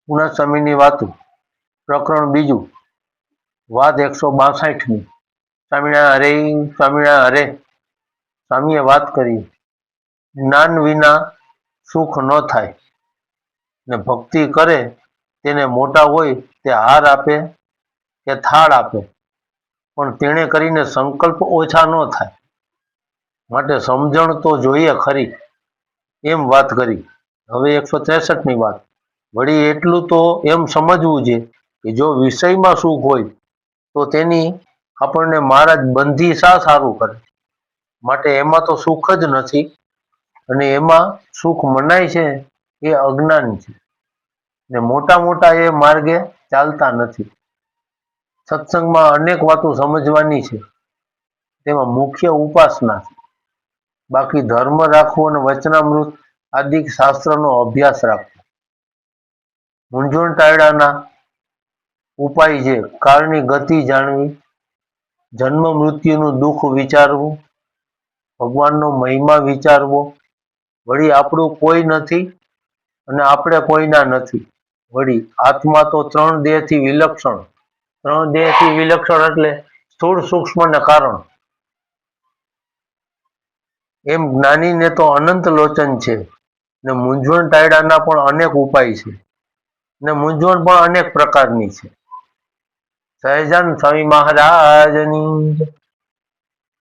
પૂર્ણ સ્વામીની વાતો પ્રકરણ બીજું વાત 162ની સ્વામિનારાયણ હરે સ્વામિનારાયણ હરે. સ્વામીએ વાત કરી જ્ઞાન વિના સુખ ન થાય ને ભક્તિ કરે તેને મોટા હોય તે હાર આપે કે થાળ આપે પણ તેણે કરીને સંકલ્પ ઓછા ન થાય માટે સમજણ તો જોઈએ ખરી એમ વાત કરી. હવે 163ની વાત વળી એટલું તો એમ સમજવું છે કે જો વિષયમાં સુખ હોય તો તેની આપણને મહારાજ બંધી શા સારું કરે માટે એમાં તો સુખ જ નથી અને એમાં સુખ મનાય છે એ અજ્ઞાન છે ને મોટા મોટા એ માર્ગે ચાલતા નથી. સત્સંગમાં અનેક વાતો સમજવાની છે તેમાં મુખ્ય ઉપાસના છે. બાકી ધર્મ રાખવો અને વચનામૃત આદિ શાસ્ત્રનો અભ્યાસ રાખવો. મૂંઝવણ ટાળવાના ઉપાય છે કાળની ગતિ જાણવી, જન્મ મૃત્યુનું દુઃખ વિચારવું, ભગવાનનો મહિમા વિચારવો, વળી આપણું કોઈ નથી અને આપણે કોઈના નથી, વળી આત્મા તો ત્રણ દેહથી વિલક્ષણ એટલે સ્થૂળ સૂક્ષ્મ ને કારણ એમ જ્ઞાનીને તો અનંત લોચન છે ને મૂંઝવણ ટાળવાના પણ અનેક ઉપાય છે ને મૂંઝવણ પણ અનેક પ્રકારની છે. સહજાનંદ સ્વામી મહારાજની